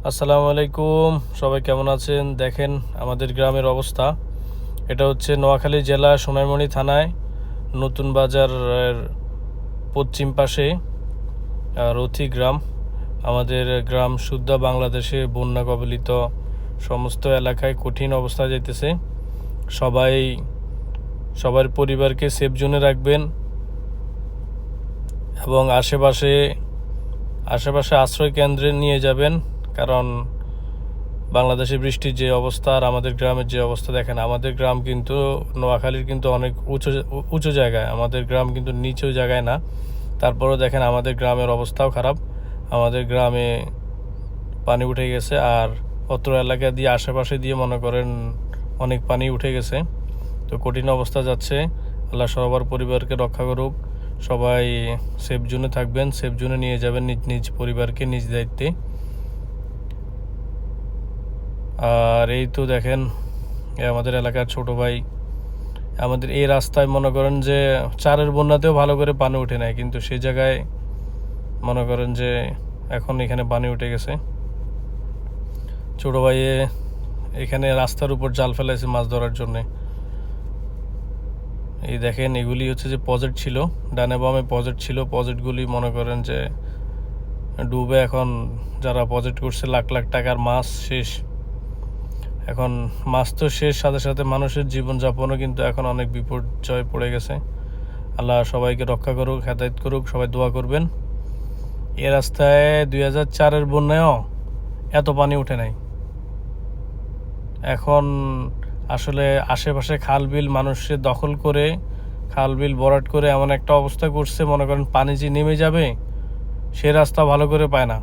আসসালামু আলাইকুম, সবাই কেমন আছেন? দেখেন আমাদের গ্রামের অবস্থা। এটা হচ্ছে নোয়াখালী জেলা সোনাইমণি থানায় নতুন বাজারের পশ্চিম পাশে রথি গ্রাম। আমাদের গ্রাম সুদ্ধা বাংলাদেশে বন্যা কবলিত সমস্ত এলাকায় কঠিন অবস্থা যাইতেছে। সবার পরিবারকে সেফ জোনে রাখবেন এবং আশেপাশে আশ্রয় কেন্দ্রে নিয়ে যাবেন, কারণ বাংলাদেশে বৃষ্টির যে অবস্থা আর আমাদের গ্রামের যে অবস্থা। দেখেন আমাদের গ্রাম কিন্তু নোয়াখালীর কিন্তু অনেক উঁচু জায়গায়, আমাদের গ্রাম কিন্তু নিচু জায়গায় না। তারপরেও দেখেন আমাদের গ্রামের অবস্থাও খারাপ। আমাদের গ্রামে পানি উঠে গেছে, আর অত্র এলাকা দিয়ে আশেপাশে দিয়ে মনে করেন অনেক পানি উঠে গেছে। তো কঠিন অবস্থা যাচ্ছে। আল্লাহ সবার পরিবারকে রক্ষা করুক। সবাই সেফ জোনে থাকবেন, সেফ জোনে নিয়ে যাবেন নিজ নিজ পরিবারকে নিজ দায়িত্বে। আর এই তো দেখেন আমাদের এলাকার ছোট ভাই, আমাদের এই রাস্তায় মনে করেন যে চারের বন্যাতেও ভালো করে পানি উঠে নাই, কিন্তু সে জায়গায় মনে করেন যে এখন এখানে পানি উঠে গেছে। ছোট ভাইয়ে এখানে রাস্তার উপর জাল ফেলাইছে মাছ ধরার জন্যে। এই দেখেন এগুলি হচ্ছে যে প্রজেক্ট ছিল, ডানে বামে প্রজেক্ট ছিল। প্রজেক্টগুলি মনে করেন যে ডুবে এখন যারা প্রজেক্ট করছে লাখ লাখ টাকার মাছ শেষ। এখন মাছ তো শেষ, সাথে সাথে মানুষের জীবনযাপনও কিন্তু এখন অনেক বিপর্যয় পড়ে গেছে। আল্লাহ সবাইকে রক্ষা করুক, হেদায়েত করুক, সবাই দোয়া করবেন। এ রাস্তায় 2004-এর বন্যায়ও এত পানি উঠে নাই। এখন আসলে আশেপাশে খাল বিল মানুষের দখল করে, খাল বিল ভরাট করে এমন একটা অবস্থা করছে, মনে করেন পানি যে নেমে যাবে সে রাস্তা ভালো করে পায় না।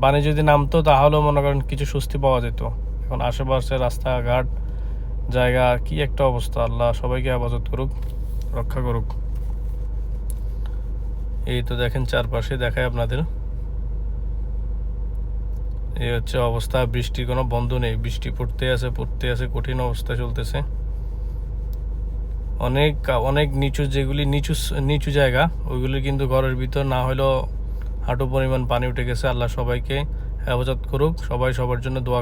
পানি যদি নামতো তাহলেও মনে করেন কিছু স্বস্তি পাওয়া যেত। এখন আশেপাশে রাস্তাঘাট জায়গা কি একটা অবস্থা। আল্লাহ সবাইকে হেফাজত করুক, রক্ষা করুক। এই তো দেখেন চারপাশে দেখায় আপনাদের, এই হচ্ছে অবস্থা। বৃষ্টির কোনো বন্ধ নেই, বৃষ্টি পড়তে আছে, কঠিন অবস্থা চলতেছে। অনেক অনেক নিচু, যেগুলি নিচু জায়গা ওইগুলি কিন্তু ঘরের ভিতর না হলেও হাঁটু পরিমাণ পানি উঠে গেছে। আল্লাহ সবাইকে হেফাজত করুক, সবাই সবার জন্য দোয়া